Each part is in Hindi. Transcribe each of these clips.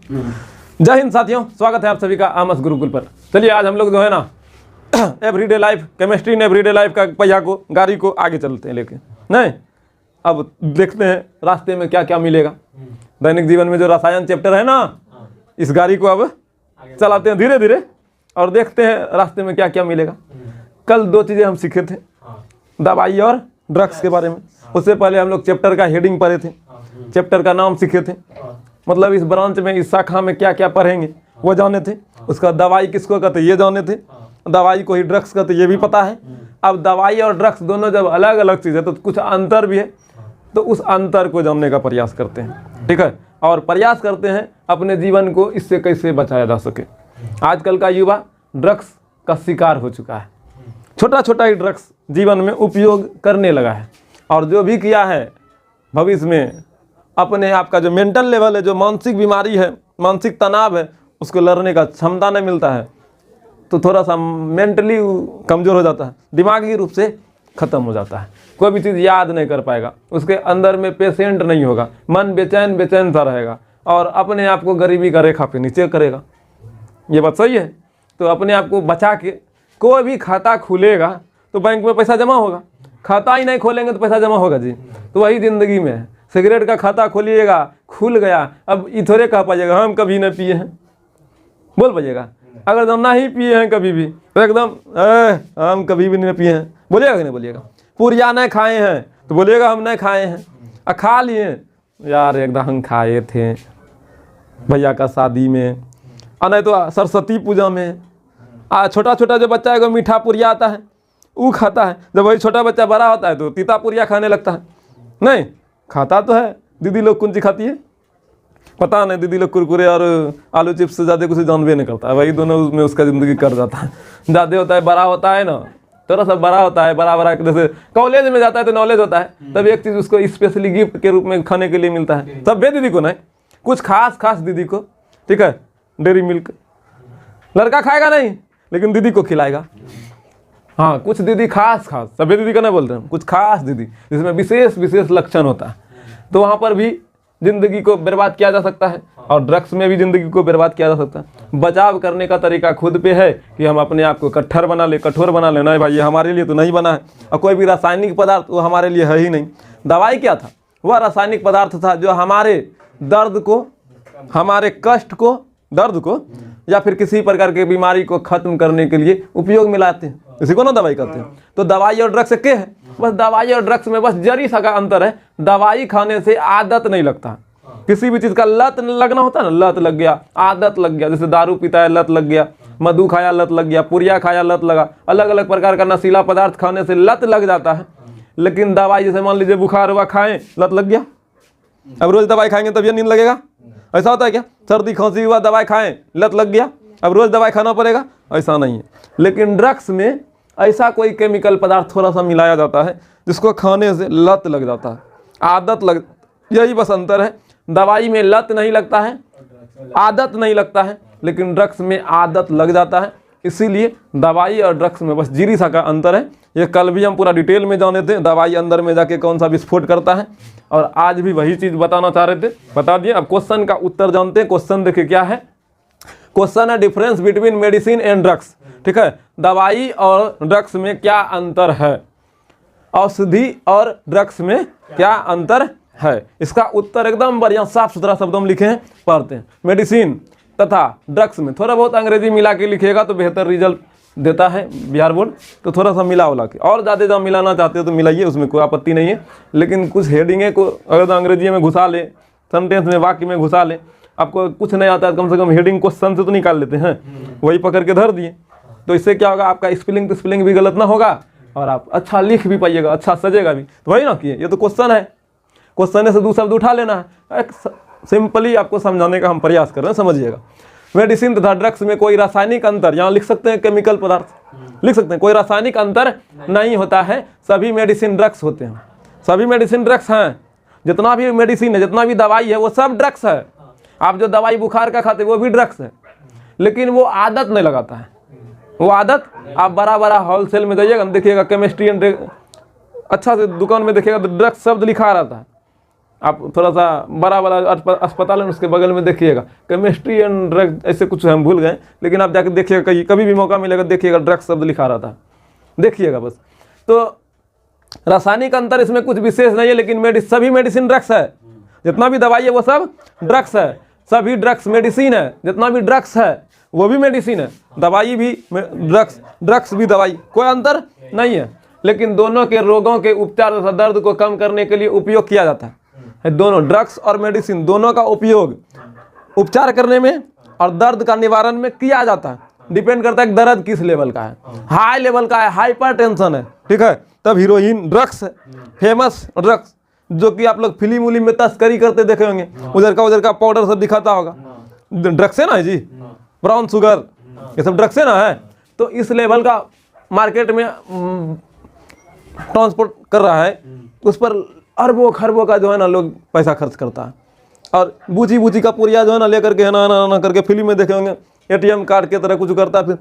जय हिंद साथियों, स्वागत है आप सभी का आमस गुरुकुल पर। चलिए आज हम लोग जो है ना everyday life chemistry in everyday life का पहिया को गाड़ी को आगे चलते हैं लेके। नहीं, अब देखते हैं रास्ते में क्या क्या मिलेगा। दैनिक जीवन में जो रसायन चैप्टर है ना, इस गाड़ी को अब चलाते हैं धीरे धीरे और देखते हैं रास्ते में क्या क्या मिलेगा। कल दो चीज़ें हम सीखे थे, दवाई और ड्रग्स के बारे में। उससे पहले हम लोग चैप्टर का हेडिंग पढ़े थे, चैप्टर का नाम सीखे थे, मतलब इस ब्रांच में इस शाखा में क्या क्या पढ़ेंगे वो जाने थे। उसका दवाई किसको कहते ये जाने थे, दवाई को ही ड्रग्स कहते ये भी पता है। अब दवाई और ड्रग्स दोनों जब अलग अलग चीज़ है तो कुछ अंतर भी है, तो उस अंतर को जानने का प्रयास करते हैं, ठीक है। और प्रयास करते हैं अपने जीवन को इससे कैसे बचाया जा सके। आजकल का युवा ड्रग्स का शिकार हो चुका है, छोटा छोटा ही ड्रग्स जीवन में उपयोग करने लगा है, और जो भी किया है भविष्य में अपने आप का जो मेंटल लेवल है, जो मानसिक बीमारी है, मानसिक तनाव है, उसको लड़ने का क्षमता नहीं मिलता है, तो थोड़ा सा मेंटली कमज़ोर हो जाता है, दिमागी रूप से ख़त्म हो जाता है, कोई भी चीज़ याद नहीं कर पाएगा, उसके अंदर में पेशेंट नहीं होगा, मन बेचैन बेचैन सा रहेगा और अपने आप को गरीबी का रेखा पे नीचे करेगा। ये बात सही है। तो अपने आप को बचा के कोई भी खाता खुलेगा तो बैंक में पैसा जमा होगा, खाता ही नहीं खोलेंगे तो पैसा जमा होगा जी। तो वही ज़िंदगी में है। सिगरेट का खाता खोलिएगा, खुल गया, अब ये थोड़े कह पाइएगा हम कभी नहीं पिए हैं, बोल पाइएगा। अगर हम ना ही पिए हैं कभी भी तो एकदम हम कभी भी नहीं पिए हैं बोलिएगा कि नहीं बोलिएगा। पूरिया नहीं खाए हैं तो बोलिएगा हम नहीं खाए हैं। खा लिए यार, एकदम हम खाए थे भैया का शादी में, और नहीं तो सरस्वती पूजा में। छोटा छोटा जो बच्चा है वो मीठा पुरिया आता है वो खाता है। जब वही छोटा बच्चा बड़ा होता है तो तीता पुरिया खाने लगता है। नहीं खाता तो है। दीदी लोग कौन सी खाती है पता नहीं, दीदी लोग कुरकुरे और आलू चिप्स से ज़्यादा कुछ जानवे नहीं करता है, वही दोनों उसमें उसका ज़िंदगी कर जाता है। ज़्यादा होता है, बड़ा होता है ना, थोड़ा सा बड़ा होता है, बड़ा बड़ा जैसे कॉलेज में जाता है तो नॉलेज होता है, तब एक चीज़ उसको स्पेशली गिफ्ट के रूप में खाने के लिए मिलता है। सब बे दीदी को नहीं, कुछ खास दीदी को, ठीक है। डेयरी मिल्क लड़का खाएगा नहीं लेकिन दीदी को खिलाएगा। हाँ, कुछ दीदी खास सभी दीदी का नहीं बोलते हैं, कुछ खास दीदी जिसमें विशेष लक्षण होता है, तो वहाँ पर भी ज़िंदगी को बर्बाद किया जा सकता है और ड्रग्स में भी ज़िंदगी को बर्बाद किया जा सकता है। बचाव करने का तरीका खुद पे है कि हम अपने आप को कठोर बना ले। नहीं भाई, ये हमारे लिए तो नहीं बना है, और कोई भी रासायनिक पदार्थ वो हमारे लिए है ही नहीं। दवाई क्या था? वह रासायनिक पदार्थ था जो हमारे दर्द को, हमारे कष्ट को, दर्द को या फिर किसी प्रकार की बीमारी को खत्म करने के लिए उपयोग में लाते हैं। इसी को ना दवाई कहते हैं। तो दवाई और ड्रग्स क्या है? बस दवाई और ड्रग्स में बस जरी सा का अंतर है। दवाई खाने से आदत नहीं लगता, किसी भी चीज़ का लत लगना होता है ना, लत लग गया, आदत लग गया। जैसे दारू पीता है लत लग गया, मधु खाया लत लग गया, पुरिया खाया लत लगा, अलग अलग प्रकार का नशीला पदार्थ खाने से लत लग जाता है। लेकिन दवाई जैसे मान लीजिए बुखार हुआ, खाएं, लत लग गया, अब रोज़ दवाई खाएंगे तब ये नींद लगेगा? ऐसा होता है क्या? सर्दी खांसी हुआ, दवाई खाएं, लत लग गया, अब रोज़ दवाई खाना पड़ेगा? ऐसा नहीं है। लेकिन ड्रग्स में ऐसा कोई केमिकल पदार्थ थोड़ा सा मिलाया जाता है जिसको खाने से लत लग जाता है, आदत लग, यही बस अंतर है। दवाई में लत नहीं लगता है, आदत नहीं लगता है, लेकिन ड्रग्स में आदत लग जाता है। इसीलिए दवाई और ड्रग्स में बस जीरी सा का अंतर है। ये कल भी हम पूरा डिटेल में जाने थे, दवाई अंदर में जाके कौन सा विस्फोट करता है, और आज भी वही चीज़ बताना चाह रहे थे, बता दिए। अब क्वेश्चन का उत्तर जानते हैं। क्वेश्चन देखिए क्या है। क्वेश्चन है difference between medicine and drugs, ठीक है। दवाई और ड्रग्स में क्या अंतर है, औषधि और ड्रग्स में क्या अंतर है? इसका उत्तर एकदम बढ़िया साफ सुथरा शब्दों में लिखे हैं, पढ़ते हैं। मेडिसिन तथा ड्रग्स में थोड़ा बहुत अंग्रेजी मिला के लिखिएगा तो बेहतर रिजल्ट देता है बिहार बोर्ड। तो थोड़ा सा मिला उला के, और ज़्यादा जब मिलाना चाहते हो तो मिलाइए, उसमें कोई आपत्ति नहीं है। लेकिन कुछ हेडिंगे को अगर अंग्रेजी में घुसा ले, सेंटेंस में, वाक्य में घुसा ले, आपको कुछ नहीं आता है, कम से कम हेडिंग क्वेश्चन से तो निकाल लेते हैं, वही पकड़ के धर दिए। तो इससे क्या होगा, आपका स्पेलिंग भी गलत ना होगा और आप अच्छा लिख भी पाइएगा, अच्छा सजेगा भी। तो वही ना किए, ये तो क्वेश्चन है, क्वेश्चन से दो शब्द उठा लेना है। एक सिंपली आपको समझाने का हम प्रयास कर रहे हैं, समझिएगा। मेडिसिन तथा ड्रग्स में कोई रासायनिक अंतर, यहाँ लिख सकते हैं केमिकल पदार्थ लिख सकते हैं, कोई रासायनिक अंतर नहीं होता है। सभी मेडिसिन ड्रग्स होते हैं, सभी मेडिसिन ड्रग्स हैं। जितना भी मेडिसिन है, जितना भी दवाई है, वो सब ड्रग्स है। आप जो दवाई बुखार का खाते वो भी ड्रग्स है, लेकिन वो आदत नहीं लगाता है। वो आदत आप बड़ा होलसेल में जाइएगा, देखिएगा केमिस्ट्री एंड अच्छा से दुकान में देखिएगा तो ड्रग्स शब्द लिखा रहता है, आप थोड़ा सा बड़ा वाला अस्पताल है उसके बगल में देखिएगा, केमिस्ट्री एंड ड्रग ऐसे कुछ हम भूल गए, लेकिन आप जाकर देखिएगा, कभी भी मौका मिलेगा देखिएगा, ड्रग्स शब्द लिखा रहता है, देखिएगा बस। तो रासायनिक अंतर इसमें कुछ विशेष नहीं है, लेकिन सभी मेडिसिन ड्रग्स है, जितना भी दवाई है वो सब ड्रग्स है, सभी ड्रग्स मेडिसिन है, जितना भी ड्रग्स है वो भी मेडिसिन है, दवाई भी ड्रग्स भी दवाई, कोई अंतर नहीं है। लेकिन दोनों के रोगों के उपचार तथा दर्द को कम करने के लिए उपयोग किया जाता है। दोनों ड्रग्स और मेडिसिन दोनों का उपयोग उपचार करने में और दर्द का निवारण में किया जाता है। डिपेंड करता है दर्द किस लेवल का है, हाई लेवल का है, हाइपर टेंशन है, ठीक है, तब हीरोइन ड्रग्स है, फेमस ड्रग्स, जो कि आप लोग फिल्म उलिम में तस्करी करते देखे होंगे, उधर का पाउडर सब दिखाता होगा, ड्रग्स है ना जी, ब्राउन शुगर, ये सब ड्रग्स है ना है। तो इस लेवल का मार्केट में ट्रांसपोर्ट कर रहा है, उस पर अरबों खरबों का जो है ना लोग पैसा खर्च करता है। और बूची का पुरिया जो है ना लेकर के है ना करके फिल्म में देखे होंगे, ATM कार्ड के तरह कुछ करता है, फिर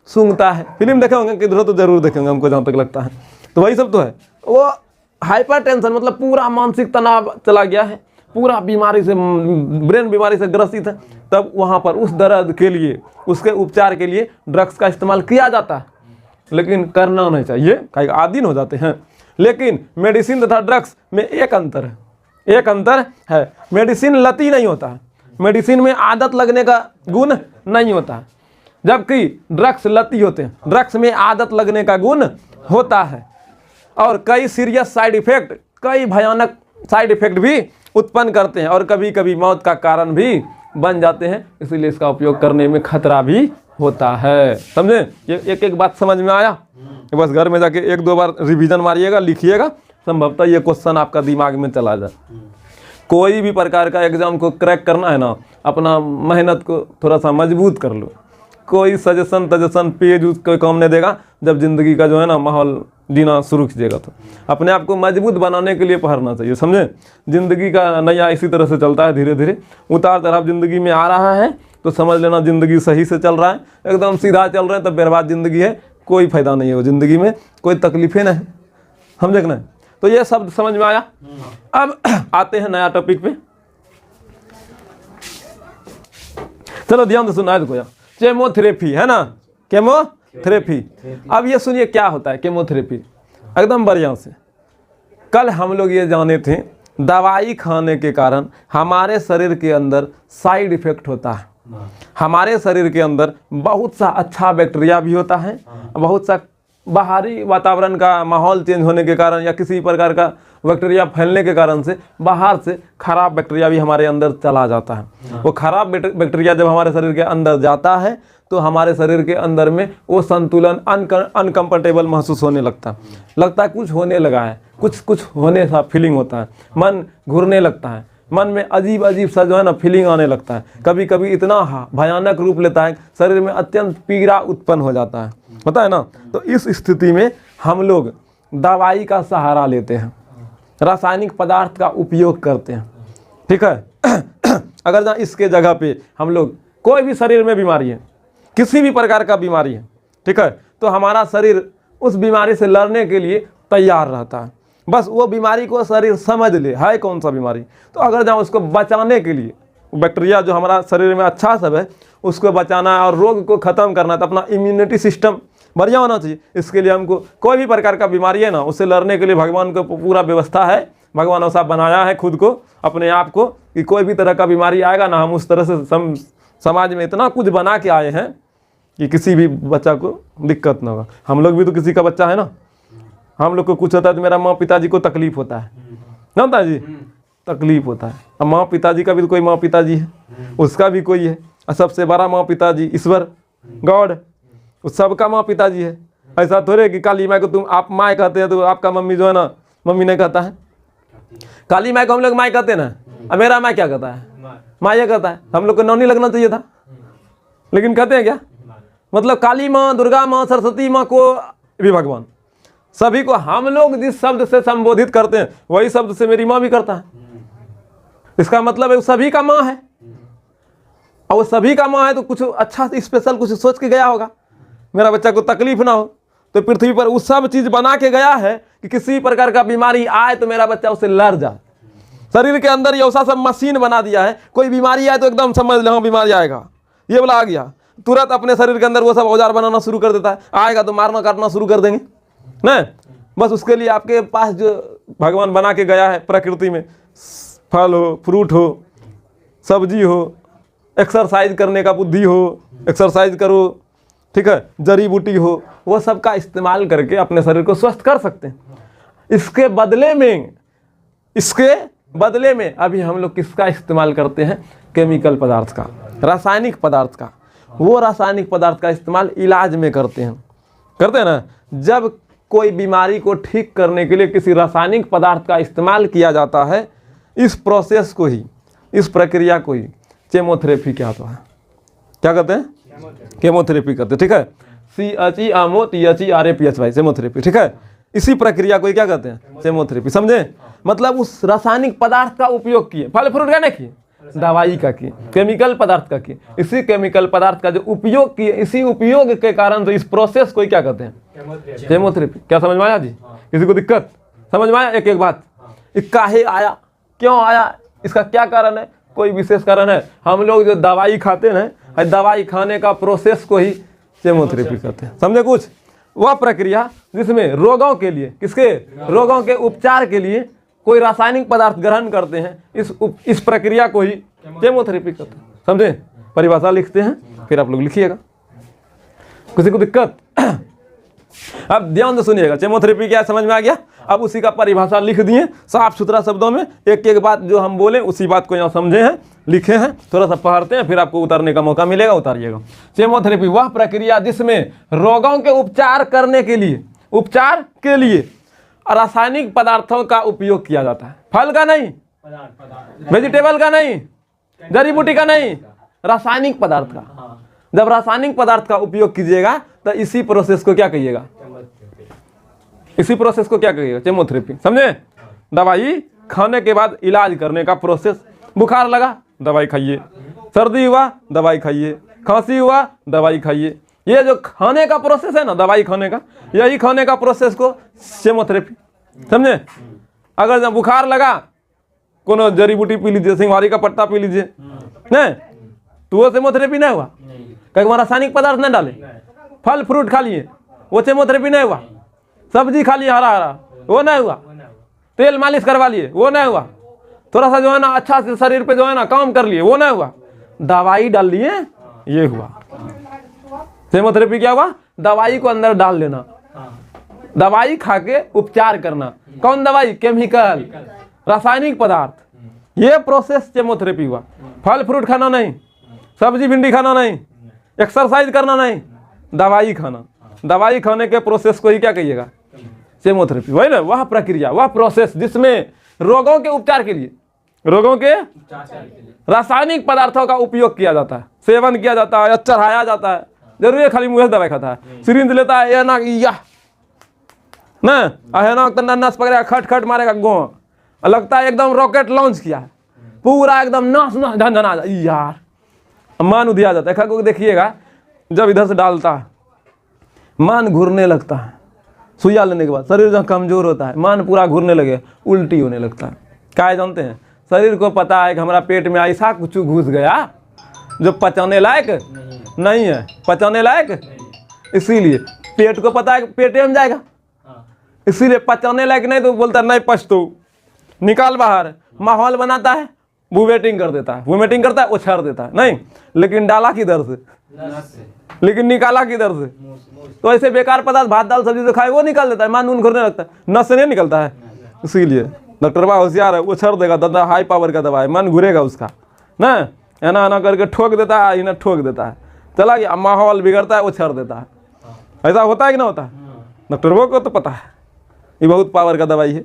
सूंघता है, फिल्म देखे होंगे, किधर तो जरूर देखेंगे हमको जहाँ तक लगता है। तो वही सब तो है, वो हाइपर टेंशन मतलब पूरा मानसिक तनाव चला गया है, पूरा बीमारी से, ब्रेन बीमारी से ग्रसित है, तब वहाँ पर उस दर्द के लिए, उसके उपचार के लिए ड्रग्स का इस्तेमाल किया जाता है। लेकिन करना नहीं चाहिए, कई आदीन हो जाते हैं। लेकिन मेडिसिन तथा ड्रग्स में एक अंतर है, मेडिसिन लती नहीं होता है, मेडिसिन में आदत लगने का गुण नहीं होता है, जबकि ड्रग्स लती होते हैं, ड्रग्स में आदत लगने का गुण होता है और कई सीरियस साइड इफेक्ट, कई भयानक साइड इफेक्ट भी उत्पन्न करते हैं और कभी कभी मौत का कारण भी बन जाते हैं। इसीलिए इसका उपयोग करने में खतरा भी होता है। समझे? ये एक बात समझ में आया? बस घर में जाके 1-2 बार रिवीजन मारिएगा, लिखिएगा, संभवतः ये क्वेश्चन आपका दिमाग में चला जाए। कोई भी प्रकार का एग्जाम को क्रैक करना है ना, अपना मेहनत को थोड़ा सा मजबूत कर लो। कोई सजेशन पेज कोई काम नहीं देगा जब जिंदगी का जो है ना माहौल जीना शुरू कीजिएगा। तो अपने आप को मजबूत बनाने के लिए पढ़ना चाहिए। समझे? जिंदगी का नैया इसी तरह से चलता है, धीरे धीरे उतार चढ़ाव जिंदगी में आ रहा है, तो समझ लेना जिंदगी सही से चल रहा है, एकदम सीधा चल रहे हैं तो बर्बाद जिंदगी है, कोई फायदा नहीं है वो जिंदगी में, कोई तकलीफें नहीं। समझे कि नहीं? तो ये शब्द समझ में आया। अब आते हैं नया टॉपिक पे, चलो ध्यान से सुना है। देखो केमोथेरेपी है ना, केमोथेरेपी। अब ये सुनिए क्या होता है केमोथेरेपी, एकदम बढ़िया से। कल हम लोग ये जाने थे दवाई खाने के कारण हमारे शरीर के अंदर साइड इफेक्ट होता है। हमारे शरीर के अंदर बहुत सा अच्छा बैक्टीरिया भी होता है, बहुत सा बाहरी वातावरण का माहौल चेंज होने के कारण या किसी प्रकार का बैक्टीरिया फैलने के कारण से बाहर से खराब बैक्टीरिया भी हमारे अंदर चला जाता है। वो खराब बैक्टीरिया जब हमारे शरीर के अंदर जाता है तो हमारे शरीर के अंदर में वो संतुलन अनकंफर्टेबल महसूस होने लगता है कुछ होने लगा है, कुछ होने सा फीलिंग होता है, मन घूरने लगता है, मन में अजीब सा जो है ना फीलिंग आने लगता है, कभी कभी इतना भयानक रूप लेता है, शरीर में अत्यंत पीड़ा उत्पन्न हो जाता है, होता है ना। तो इस स्थिति में हम लोग दवाई का सहारा लेते हैं, रासायनिक पदार्थ का उपयोग करते हैं, ठीक है। अगर जहाँ इसके जगह पे हम लोग कोई भी शरीर में बीमारी है, किसी भी प्रकार का बीमारी है, ठीक है, तो हमारा शरीर उस बीमारी से लड़ने के लिए तैयार रहता है। बस वो बीमारी को शरीर समझ ले है कौन सा बीमारी, तो अगर जहाँ उसको बचाने के लिए बैक्टीरिया जो हमारा शरीर में अच्छा सब है उसको बचाना है और रोग को ख़त्म करना है, तो अपना इम्यूनिटी सिस्टम बढ़िया होना चाहिए। इसके लिए हमको कोई भी प्रकार का बीमारी है ना, उससे लड़ने के लिए भगवान को पूरा व्यवस्था है, भगवान ऐसा बनाया है खुद को, अपने आप को, कि कोई भी तरह का बीमारी आएगा ना, हम उस तरह से समाज में इतना कुछ बना के आए हैं कि किसी भी बच्चा को दिक्कत ना होगा। हम लोग भी तो किसी का बच्चा है ना, हम लोग को कुछ होता है तो मेरा माँ पिताजी को तकलीफ होता है ना, होता है जी, तकलीफ होता है। अब माँ पिताजी का भी तो कोई माँ पिताजी है, उसका भी कोई है, और सबसे बड़ा माँ पिताजी ईश्वर गॉड, उस सबका माँ पिताजी है। ऐसा थोड़े कि काली माँ को तुम आप माँ कहते हैं तो आपका मम्मी जो है ना मम्मी नहीं कहता है। काली माँ को हम लोग माँ कहते हैं ना, और मेरा माँ क्या कहता है, माँ ये कहता है। हम लोग को नौनी लगना चाहिए था, लेकिन कहते हैं क्या, मतलब काली माँ, दुर्गा माँ, सरस्वती माँ को भी भगवान, सभी को हम लोग जिस शब्द से संबोधित करते हैं वही शब्द से मेरी माँ भी करता है। इसका मतलब है वो सभी का माँ है, और वो सभी का माँ है तो कुछ अच्छा स्पेशल कुछ सोच के गया होगा, मेरा बच्चा को तकलीफ ना हो, तो पृथ्वी पर वो सब चीज़ बना के गया है कि किसी प्रकार का बीमारी आए तो मेरा बच्चा उससे लड़ जाए। शरीर के अंदर ये ऐसा सब मशीन बना दिया है, कोई बीमारी आए तो एकदम समझ लो बीमारी आएगा, ये वाला आ गया, तुरंत अपने शरीर के अंदर वो सब औजार बनाना शुरू कर देता है, आएगा तो मारना काटना शुरू कर देंगे ना। बस उसके लिए आपके पास जो भगवान बना के गया है प्रकृति में, फल हो, फ्रूट हो, सब्जी हो, एक्सरसाइज करने का बुद्धि हो, एक्सरसाइज करो, ठीक है, जड़ी बूटी हो, वो सब का इस्तेमाल करके अपने शरीर को स्वस्थ कर सकते हैं। इसके बदले में अभी हम लोग किसका इस्तेमाल करते हैं? केमिकल पदार्थ का, रासायनिक पदार्थ का। वो रासायनिक पदार्थ का इस्तेमाल इलाज में करते हैं ना। जब कोई बीमारी को ठीक करने के लिए किसी रासायनिक पदार्थ का इस्तेमाल किया जाता है, इस प्रोसेस को ही, इस प्रक्रिया को ही केमोथेरेपी कहते हैं। क्या कहते हैं? केमोथेरेपी कहते हैं, ठीक है। CHEMOTHERAPY केमोथेरेपी, ठीक है। इसी प्रक्रिया को क्या कहते हैं? केमोथेरेपी। समझे? मतलब उस रासायनिक पदार्थ का उपयोग किए, फल फ्रूट का नहीं किए, दवाई का किए, केमिकल पदार्थ का किए। इसी केमिकल पदार्थ का जो उपयोग किए, इसी उपयोग के कारण तो इस प्रोसेस को क्या कहते हैं? केमोथेरेपी। क्या समझ में आया जी? किसी को दिक्कत समझ में आया? एक एक बात, काहे आया, क्यों आया, इसका क्या कारण है? कोई विशेष कारण है? हम लोग जो दवाई खाते हैं, दवाई खाने का प्रोसेस को ही केमोथेरेपी कहते हैं। समझे? कुछ वह प्रक्रिया जिसमें रोगों के लिए, किसके? रोगों के उपचार के लिए कोई रासायनिक पदार्थ ग्रहण करते हैं, इस प्रक्रिया को ही केमोथेरेपी कहते हैं। समझे? परिभाषा लिखते हैं, फिर आप लोग लिखिएगा। किसी को दिक्कत? अब ध्यान से सुनिएगा, केमोथेरेपी क्या समझ में आ गया? अब उसी का परिभाषा लिख दिए साफ सुथरा शब्दों में, एक एक बात जो हम बोले उसी बात को यहाँ समझे हैं, लिखे हैं, थोड़ा सा पढ़ते हैं, फिर आपको उतारने का मौका मिलेगा, उतारिएगा। केमोथेरेपी वह प्रक्रिया जिसमें रोगों के उपचार के लिए रासायनिक पदार्थों का उपयोग किया जाता है। फल का नहीं, वेजिटेबल का नहीं, जड़ी बूटी का नहीं, रासायनिक पदार्थ का। जब रासायनिक पदार्थ का उपयोग कीजिएगा तो इसी प्रोसेस को क्या कहिएगा? इसी प्रोसेस को क्या कहिएगा? केमोथेरेपी। समझे? दवाई खाने के बाद इलाज करने का प्रोसेस। बुखार लगा, दवाई खाइए, सर्दी हुआ, दवाई खाइए, खांसी हुआ, दवाई खाइए। ये जो खाने का प्रोसेस है ना, दवाई खाने का, यही खाने का प्रोसेस को केमोथेरेपी। समझे? अगर जब बुखार लगा, कोनो जड़ी बूटी पी लीजिए, सिंघाड़ी का पत्ता पी लीजिए, नहीं तो वो केमोथेरेपी नहीं हुआ। कहीं रासायनिक पदार्थ नहीं डाले, फल फ्रूट खा लिए, वो केमोथेरेपी नहीं हुआ। सब्जी खा लिए हरा हरा, वो नहीं हुआ। तेल मालिश करवा लिए, वो नहीं हुआ। थोड़ा सा जो है ना अच्छा से शरीर पे जो है ना काम कर लिए, वो नहीं हुआ। दवाई डाल लिए, ये हुआ। केमोथेरेपी क्या हुआ? दवाई को अंदर डाल लेना, दवाई खा के उपचार करना। कौन दवाई? केमिकल, रासायनिक पदार्थ। ये प्रोसेस केमोथेरेपी हुआ। फल फ्रूट खाना नहीं, सब्जी भिंडी खाना नहीं, एक्सरसाइज करना नहीं, दवाई खाना। दवाई खाने के प्रोसेस को ही क्या कहिएगा? केमोथेरेपी। वही ना, वह प्रक्रिया, वह प्रोसेस जिसमें रोगों के उपचार के लिए, रोगों के रासायनिक पदार्थों का उपयोग किया जाता है, सेवन किया जाता है या चढ़ाया जाता है। जरूरी है खाली मुंह से दवाई खाता है, सिरिंज लेता है, ये ना ना नस पकड़ेगा, खट खट मारेगा, गो लगता है एकदम रॉकेट लॉन्च किया है, पूरा एकदम नाश नाश झंझना यार, मान उधिया जाता है। को देखिएगा, जब इधर से डालता है मान घूरने लगता है, सुइया लेने के बाद शरीर जहाँ कमजोर होता है, मान पूरा घूरने लगे, उल्टी होने लगता है। क्या जानते हैं? शरीर को पता है कि हमारा पेट में ऐसा कुछ घुस गया जो पचाने लायक नहीं है, पचाने लायक, इसीलिए पेट को पता है पेटे में जाएगा, इसीलिए पचाने लायक नहीं तो बोलता नहीं पछतो, निकाल बाहर। माहौल बनाता है, वोमिटिंग कर देता है, वोमिटिंग करता है, उछाड़ देता है। नहीं, लेकिन डाला किधर से? लेकिन निकाला किधर से? तो ऐसे बेकार पदार्थ भात दाल सब्जी जो खाए वो निकाल देता है, मान नून घुरने लगता है, नस से नहीं निकलता है। इसीलिए डॉक्टर बा होशियार है, वो छड़ देगा, दादा हाई पावर का दवा है, मन घुरेगा उसका ना, एना एना करके ठोक देता है, इन्हें ठोक देता है, चला गया, माहौल बिगड़ता है, वो छड़ देता है। ऐसा होता है कि ना होता है? डॉक्टर वो को तो पता है ये बहुत पावर का दवाई है,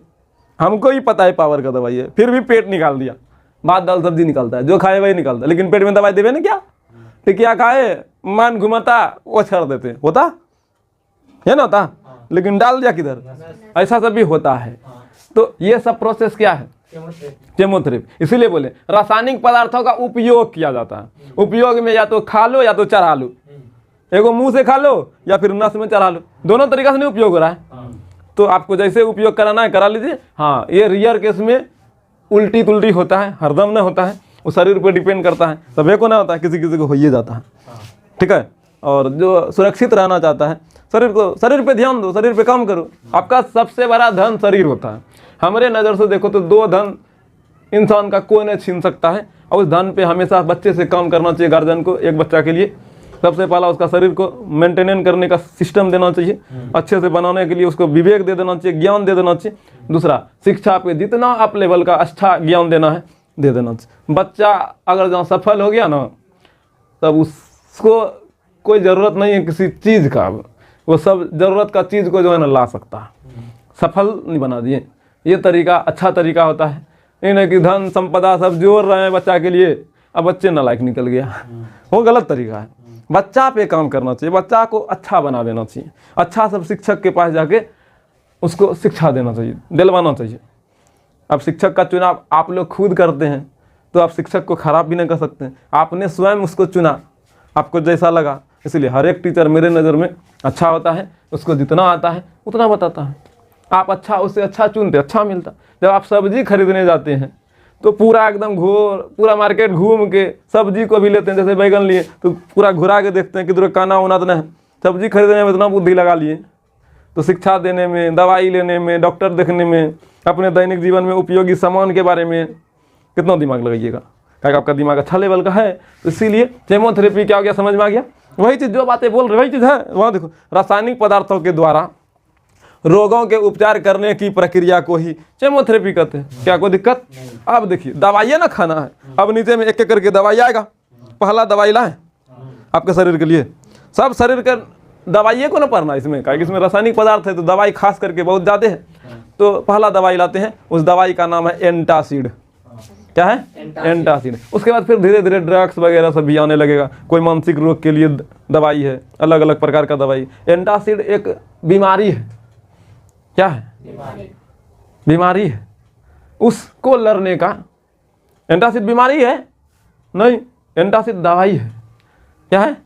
हमको ही पता है पावर का दवाई है, फिर भी पेट निकाल दिया। भात दाल सब्जी निकालता है, जो खाए वही निकालता है, लेकिन पेट में दवाई देवे ना क्या? टिकिया खाए, मन घुमाता, वो छड़ देते, होता है ना? होता, लेकिन डाल दिया किधर? ऐसा सब भी होता है। तो ये सब प्रोसेस क्या है? केमोथेरेपी। इसीलिए बोले रासायनिक पदार्थों का उपयोग किया जाता है। उपयोग में या तो खा लो या तो चढ़ा लो, एगो मुंह से खा लो या फिर नस में चढ़ा लो, दोनों तरीका से नहीं उपयोग हो रहा है। तो आपको जैसे उपयोग कराना है करा लीजिए। हाँ, ये रियर केस में उल्टी तुल्टी होता है, हरदम न होता है, वो शरीर पर डिपेंड करता है, सभी को ना होता है, किसी किसी को हो ही जाता है, ठीक है। और जो सुरक्षित रहना चाहता है, शरीर पे ध्यान दो, शरीर पे काम करो। आपका सबसे बड़ा धन शरीर होता है। हमारे नज़र से देखो तो 2 धन इंसान का कोई नहीं छीन सकता है, और उस धन पे हमेशा बच्चे से काम करना चाहिए। गार्जियन को एक बच्चा के लिए सबसे पहला उसका शरीर को मेंटेनेंस करने का सिस्टम देना चाहिए, अच्छे से बनाने के लिए उसको विवेक दे देना चाहिए, ज्ञान दे देना चाहिए। दूसरा, शिक्षा पे जितना अप लेवल का अच्छा ज्ञान देना है दे देना चाहिए। बच्चा अगर जहाँ सफल हो गया ना, तब उसको कोई ज़रूरत नहीं है किसी चीज़ का, वो सब ज़रूरत का चीज़ को जो है ना ला सकता है। सफल नहीं बना दिए, ये तरीका अच्छा तरीका होता है। ये नहीं कि धन संपदा सब जोड़ रहे हैं बच्चा के लिए, अब बच्चे नालायक निकल गया, वो गलत तरीका है। बच्चा पे काम करना चाहिए, बच्चा को अच्छा बना देना चाहिए, अच्छा सब शिक्षक के पास जाके उसको शिक्षा देना चाहिए, दिलवाना चाहिए। अब शिक्षक का चुनाव आप लोग खुद करते हैं तो आप शिक्षक को ख़राब भी नहीं कर सकते। आपने स्वयं उसको चुना, आपको जैसा लगा, इसलिए हर एक टीचर मेरे नज़र में अच्छा होता है, उसको जितना आता है उतना बताता है। आप अच्छा उससे अच्छा चुनते, अच्छा मिलता। जब आप सब्जी खरीदने जाते हैं तो पूरा एकदम पूरा मार्केट घूम के सब्जी को भी लेते हैं। जैसे बैगन लिए तो पूरा घुरा के देखते हैं किधर काना उना तो नहीं। सब्जी खरीदने में इतना बुद्धि लगा लिए, तो शिक्षा देने में, दवाई लेने में, डॉक्टर देखने में, अपने दैनिक जीवन में उपयोगी सामान के बारे में कितना दिमाग लगाइएगा। क्या आपका दिमाग अच्छा लेवल का है, तो इसीलिए केमोथेरेपी क्या हो गया, समझ में आ गया। वही चीज़ जो बातें बोल रहे वही चीज़ है। वहाँ देखो, रासायनिक पदार्थों के द्वारा रोगों के उपचार करने की प्रक्रिया को ही केमोथेरेपी कहते हैं। क्या कोई दिक्कत? अब देखिए, दवाइयाँ ना खाना है, अब नीचे में एक एक करके दवाई आएगा। पहला दवाई लाए आपके शरीर के लिए, सब शरीर के दवाइयों को ना पढ़ना इसमें, क्या इसमें रासायनिक पदार्थ है तो दवाई खास करके बहुत ज़्यादा है। तो पहला दवाई लाते हैं, उस दवाई का नाम है एंटासिड। क्या है? एंटासिड। उसके बाद फिर धीरे धीरे ड्रग्स वगैरह सब भी आने लगेगा। कोई मानसिक रोग के लिए दवाई है, अलग अलग प्रकार का दवाई। एंटासिड एक बीमारी है। क्या है? बीमारी है। उसको लड़ने का, एंटासिड बीमारी है नहीं, एंटासिड दवाई है। क्या है?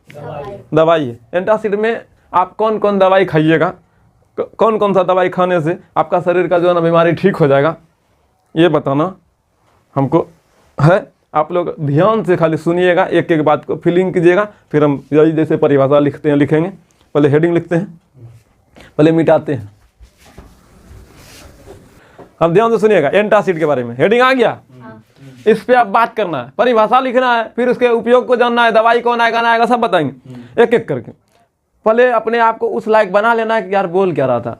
दवाई है। एंटासिड में आप कौन कौन दवाई खाइएगा, कौन कौन सा दवाई खाने से आपका शरीर का जो है ना बीमारी ठीक हो जाएगा, ये बताना हमको है। आप लोग ध्यान से खाली सुनिएगा, एक एक बात को फीलिंग कीजिएगा। फिर हम यही जैसे परिभाषा लिखेंगे। पहले हेडिंग लिखते हैं, पहले मिटाते हैं। अब ध्यान से सुनिएगा, एंटासिड के बारे में हेडिंग आ गया, इस पे आप बात करना है, परिभाषा लिखना है, फिर उसके उपयोग को जानना है, दवाई कौन आएगा ना आएगा सब बताएंगे एक एक करके। पहले अपने आप को उस लायक बना लेना है कि यार बोल क्या रहा था,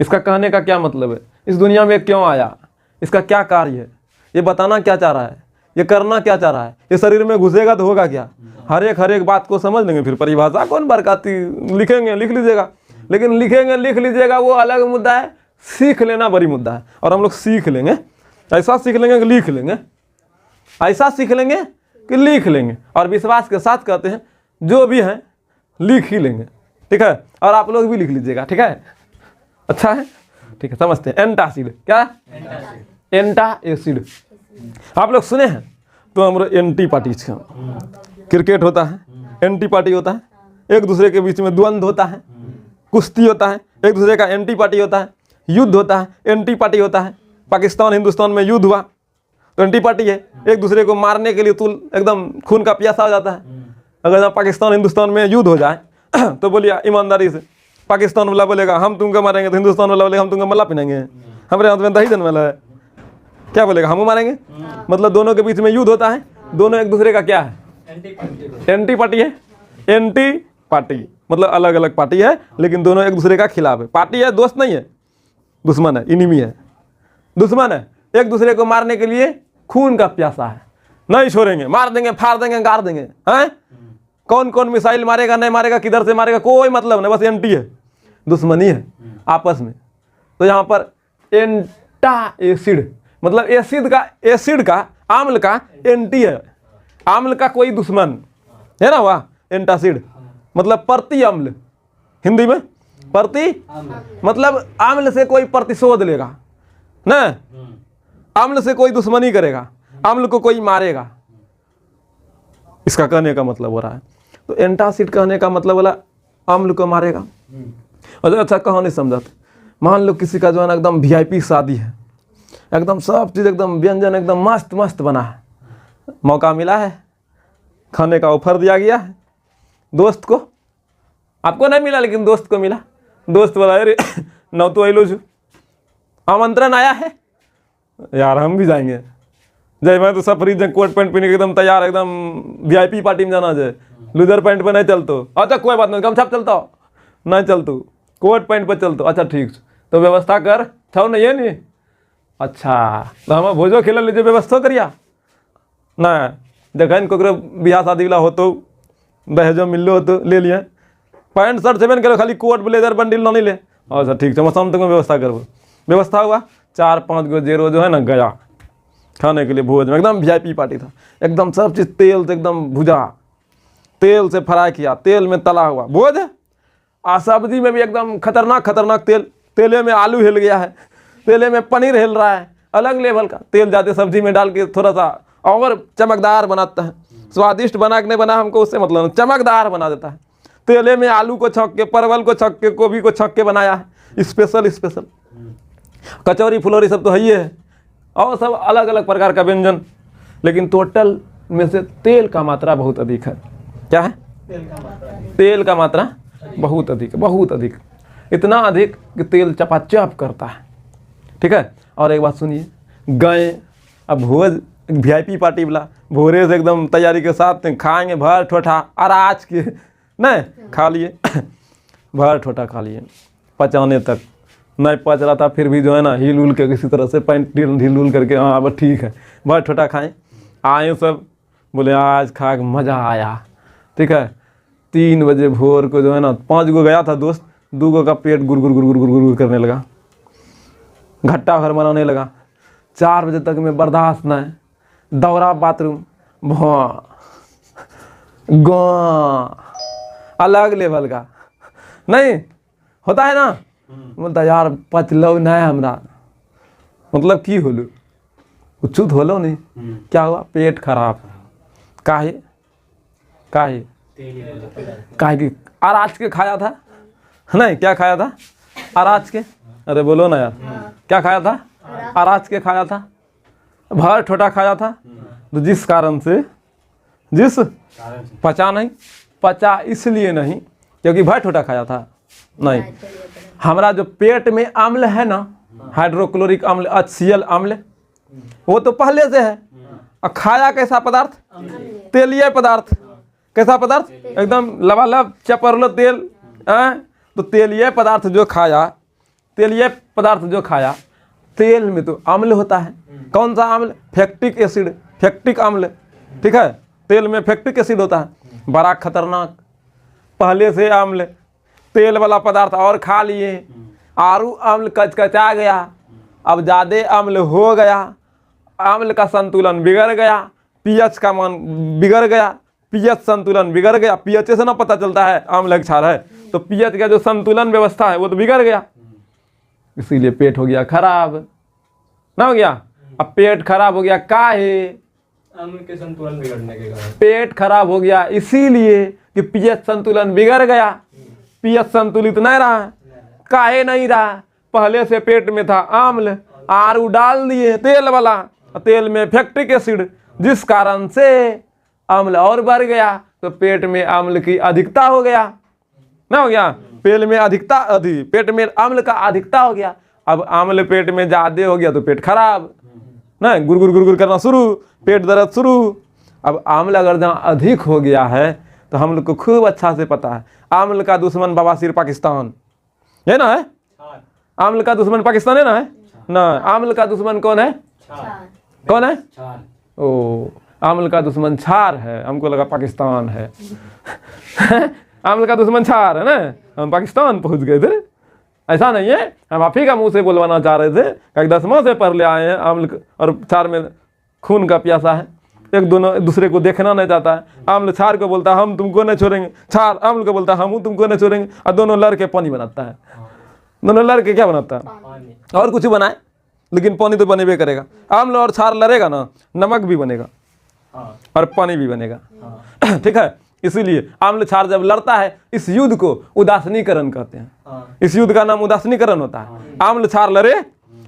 इसका कहने का क्या मतलब है, इस दुनिया में क्यों आया, इसका क्या कार्य है, ये बताना क्या चाह रहा है, ये करना क्या चाह रहा है, ये शरीर में घुसेगा तो होगा क्या। हर एक बात को समझ लेंगे। फिर परिभाषा कौन बरकाती लिखेंगे, लिख लीजिएगा, लेकिन लिखेंगे लिख लीजिएगा वो अलग मुद्दा है, सीख लेना बड़ी मुद्दा है। और हम लोग सीख लेंगे, ऐसा सीख लेंगे कि लिख लेंगे, ऐसा सीख लेंगे कि लिख लेंगे। और विश्वास के साथ कहते हैं जो भी है लिख ही लेंगे, ठीक है। और आप लोग भी लिख लीजिएगा, ठीक है, अच्छा है, ठीक है, समझते हैं। एंटासिड क्या? एंटा एसिड आप लोग सुने हैं तो हमारे एंटी पार्टी, क्रिकेट होता है, एंटी पार्टी होता है, एक दूसरे के बीच में द्वंद्व होता है, कुश्ती होता है, एक दूसरे का एंटी पार्टी होता है, युद्ध होता है, एंटी पार्टी होता है। पाकिस्तान हिंदुस्तान में युद्ध हुआ तो एंटी पार्टी है, एक दूसरे को मारने के लिए तुल एकदम खून का प्यासा हो जाता है। अगर पाकिस्तान हिंदुस्तान में युद्ध हो जाए तो बोलिए ईमानदारी से, पाकिस्तान वाला बोलेगा हम तुमको मारेंगे, तो हिंदुस्तान वाला बोलेगा हम तुमको मल्ला पिनेंगे, हमारे हाथ में दही जन्म वाला है, क्या बोलेगा, हम मारेंगे। मतलब दोनों के बीच में युद्ध होता है, दोनों एक दूसरे का क्या है, एंटी पार्टी है। एंटी पार्टी मतलब अलग अलग पार्टी है, लेकिन दोनों एक दूसरे का खिलाफ है। पार्टी है, दोस्त नहीं है, दुश्मन है, इनिमी है, दुश्मन है, एक दूसरे को मारने के लिए खून का प्यासा है, नहीं छोड़ेंगे, मार देंगे, फाड़ देंगे, गाड़ देंगे। हैं कौन कौन मिसाइल मारेगा नहीं मारेगा, किधर से मारेगा, कोई मतलब नहीं, बस एंटी है, दुश्मनी है आपस में। तो यहाँ पर एंटा एसिड मतलब एसिड का आम्ल का एंटी है, आम्ल का कोई दुश्मन है ना, वाह। एंटासिड मतलब प्रति अम्ल, हिंदी में प्रति मतलब आम्ल से कोई प्रतिशोध लेगा ना, आम्ल से कोई दुश्मनी करेगा, आम्ल को कोई मारेगा, इसका कहने का मतलब हो रहा है। तो एंटासिड कहने का मतलब बोला आम्ल को मारेगा। अच्छा कहानी समझाते, मान लो किसी का जो है ना एकदम VIP शादी है, एकदम सब चीज़ एकदम व्यंजन एकदम मस्त मस्त बना है। मौका मिला है, खाने का ऑफर दिया गया है दोस्त को, आपको नहीं मिला लेकिन दोस्त को मिला। दोस्त बोला अरे नौ तो अलो छू, आमंत्रण आया है यार, हम भी जाएंगे। जय मैं तो सब फ्री कोट पैंट पहन के एकदम तैयार, एकदम VIP पार्टी में जाना जाए, लूजर पैंट पे नहीं चलतो। अच्छा कोई बात नहीं, गमछा चलता नहीं चलतू, कोट पैंट पे चलतो। अच्छा ठीक तो व्यवस्था कर छो नहीं है नहीं। अच्छा तो हम भोजो खेल लीजिए, व्यवस्था करिया ना। देखन ककरो बियाह शादी वाला हो तो दहेजो मिलो हो तो ले लिए, पैंट शर्ट सेवन करो, खाली कोट ब्लेजर बंडल नहीं ले। अच्छा ठीक है, मैं शाम तक में व्यवस्था करबो। व्यवस्था हुआ, 4-5 गो जेरो जो है ना गया खाने के लिए भोज में, एकदम VIP पार्टी था, एकदम सब चीज़ तेल से एकदम भुजा, तेल से फ्राई किया, तेल में तला हुआ भोज। आ सब्जी में भी एकदम खतरनाक खतरनाक तेल, तेले में आलू हिल गया है, तेले में पनीर हिल रहा है, अलग लेवल का तेल जाते सब्जी में डाल के थोड़ा सा और चमकदार बनाता है। स्वादिष्ट बना के नहीं बना हमको उससे मतलब नहीं, चमकदार बना देता है। तेले में आलू को छक के, परवल को छक के, गोभी को छक के बनाया है, स्पेशल स्पेशल। कचौरी फुलौरी सब तो है ही है, और सब अलग अलग प्रकार का व्यंजन, लेकिन टोटल में से तेल का मात्रा बहुत अधिक है। क्या है? तेल का मात्रा बहुत अधिक, बहुत अधिक, इतना अधिक कि तेल चपाचप करता है। ठीक है। और एक बात सुनिए, गए अब भोज VIP पार्टी वाला, भोरे से एकदम तैयारी के साथ खाएंगे, भर ठोठा अराज के नहीं खा लिए भर ठोठा खा लिए, पचाने तक नहीं पच रहा था, फिर भी जो है ना हिल उल के किसी तरह से पैंट ढील उल करके हाँ अब ठीक है भर ठोठा खाएं। आए सब बोले आज खा के मज़ा आया। ठीक है। 3 बजे भोर को जो है ना 5 गो गया था दोस्त, 2 गो का पेट गुर गुर गुर गुर गुर गुर करने लगा, घट्टा भर बनाने लगा। 4 बजे तक में बर्दाश्त न है, दौड़ा बाथरूम, अलग लेवल का नहीं होता है ना, बोलता यार पचलो नहीं हमरा, मतलब की होलो कुछ होलो नहीं। क्या हुआ? पेट खराब। काहे काहे काहे की अराज के खाया था नहीं, क्या खाया था? अराज के, अरे बोलो ना यार, क्या खाया था? अराज के खाया था, भर ठोटा खाया था। तो जिस कारण से पचा नहीं, पचा इसलिए नहीं क्योंकि भर ठोटा खाया था नहीं। हमारा जो पेट में अम्ल है ना, हाइड्रोक्लोरिक अम्ल, HCl अम्ल, वो तो पहले से है। और खाया कैसा पदार्थ? तेलीय पदार्थ। कैसा पदार्थ? एकदम लबालब चपरलो तेल। तो तेलीय पदार्थ जो खाया, तेलीय पदार्थ जो खाया, तेल में तो अम्ल होता है। कौन सा अम्ल? फैक्टिक एसिड, फैक्टिक अम्ल। ठीक है। तेल में फैक्टिक एसिड होता है, बड़ा खतरनाक, पहले से अम्ल, तेल वाला पदार्थ और खा लिए, आरू अम्ल कचकचा गया, अब ज़्यादा अम्ल हो गया, अम्ल का संतुलन बिगड़ गया, pH का मान बिगड़ गया, pH संतुलन बिगड़ गया। pH से ना पता चलता है अम्ल क्षार है, तो pH का जो संतुलन व्यवस्था है वो तो बिगड़ गया, इसीलिए पेट हो गया खराब ना। हो गया अब पेट खराब हो गया, काहे? अम्ल के संतुलन बिगड़ने के कारण पेट खराब हो गया इसीलिए कि pH संतुलन बिगड़ गया, pH संतुलित नहीं रहा। काहे नहीं रहा? पहले से पेट में था अम्ल, आरू डाल दिए तेल वाला, तेल में फैक्टिक एसिड, जिस कारण से अम्ल और बढ़ गया, तो पेट में अम्ल की अधिकता हो गया ना। हो गया पेट में अधिकता, पेट में अम्ल का अधिकता हो गया। अब अम्ल पेट में ज्यादा हो गया तो पेट खराब ना, गुरगुर गुरगुर करना शुरू, पेट दर्द शुरू। अब अम्ल अगर जहाँ अधिक हो गया है तो हम लोग को खूब अच्छा से पता है, अम्ल का दुश्मन बवासीर पाकिस्तान है ना, है अम्ल का दुश्मन पाकिस्तान है ना, है ना। अम्ल का दुश्मन कौन है? कौन है? ओ, अम्ल का दुश्मन छार है, हमको लगा पाकिस्तान है। अम्ल का दुश्मन छार है ना, हम पाकिस्तान पहुंच गए थे। ऐसा नहीं है, हम आप ही का मुंह से बोलवाना चाह रहे थे कि 10वां से पढ़ ले आए हैं। अम्ल और छार में खून का प्यासा है, एक दोनों दूसरे को देखना नहीं चाहता है। अम्ल छार को बोलता है हम तुमको नहीं छोड़ेंगे, छार अम्ल को बोलता है हम तुमको नहीं छोड़ेंगे, और दोनों लड़ के पानी बनाता है। दोनों लड़ के क्या बनाता है? और कुछ बनाए, लेकिन पानी तो बनेबे करेगा। अम्ल और छार लड़ेगा ना, नमक भी बनेगा और पानी भी बनेगा। ठीक है। इसीलिए अम्ल क्षार जब लड़ता है, इस युद्ध को उदासीनीकरण कहते हैं। इस युद्ध का नाम उदासीनीकरण होता है। अम्ल क्षार लड़े,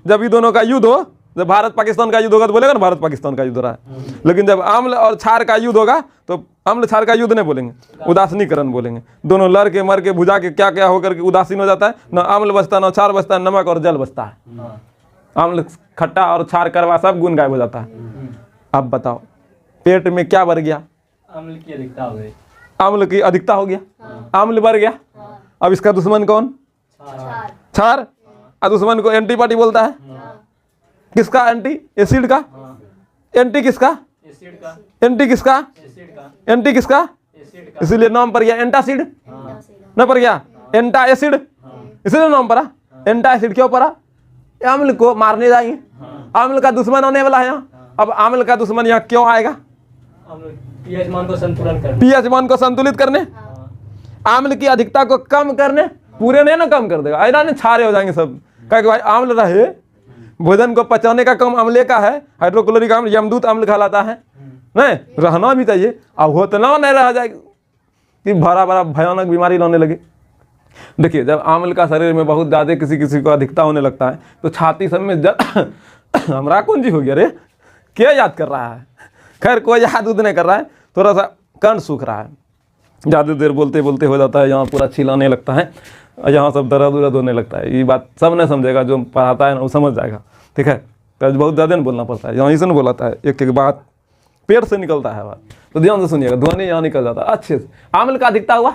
जब ये दोनों का युद्ध हो जब भारत पाकिस्तान का युद्ध होगा तो बोलेगा ना भारत पाकिस्तान का युद्ध हो रहा है, लेकिन जब अम्ल और क्षार का युद्ध होगा तो अम्ल क्षार का युद्ध नहीं बोलेंगे, उदासीनीकरण बोलेंगे। दोनों लड़ के मर के भुजा के क्या क्या होकर के उदासीन हो जाता है, न अम्ल बचता न क्षार बचता, नमक और जल बचता है। अम्ल खट्टा और क्षार करवा सब गुण गायब हो जाता है। अब बताओ पेट में क्या बढ़ गया? अम्ल की अधिकता हो गई। अम्ल की अधिकता हो गया, अम्ल बढ़ गया। अब इसका दुश्मन कौन? क्षार। और दुश्मन को एंटीबॉडी बोलता है। किसका? एंटी एसिड का। एंटी किसका? एसिड का। एंटी किसका? एसिड का। एंटी किसका? एसिड का। इसीलिए नाम पड़ गया एंटासिड, न पड़ गया एंटा एसिड, इसीलिए नाम पड़ा एंटा एसिड। क्यों पड़ा? अम्ल को मारने जाएंगे, अम्ल का दुश्मन आने वाला है यहाँ। अब अम्ल का दुश्मन यहाँ क्यों आएगा? अम्ल पीएच मान को संतुलन करने। पीएच मान को संतुलित करने, अम्ल की अधिकता को कम करने। पूरे नहीं ना कम कर देगा, ऐसा नहीं छारे हो जाएंगे सब। कहे भाई अम्ल रहे, भोजन को पचाने का काम अम्ले का है। हाइड्रोक्लोरिक अम्ल यमदूत अम्ल कहलाता है, नहीं रहना भी चाहिए। अब हो तो ना नहीं रह जाए कि बड़ा बड़ा भयानक बीमारी लाने लगे। देखिए जब अम्ल का शरीर में बहुत ज़्यादा किसी किसी को अधिकता होने लगता है तो छाती सब में हमरा कौन जी हो गया रे, क्या याद कर रहा है? खैर कोई याद उद नहीं कर रहा है, थोड़ा सा कंठ सूख रहा है, ज़्यादा देर बोलते बोलते हो जाता है, यहाँ पूरा छिलाने लगता है, यहाँ सब दर्द उर्द होने लगता है। ये बात सब नहीं समझेगा, जो पढ़ाता है ना वो समझ जाएगा, ठीक है। तो बहुत ज़्यादा नहीं बोलना पड़ता है, यहाँ इसे नहीं बोलाता है, एक एक बात पेट से निकलता है बात, तो ध्यान से सुनिएगा, ध्वनि यहाँ निकल जाता है अच्छे से। अम्ल का अधिकता हुआ,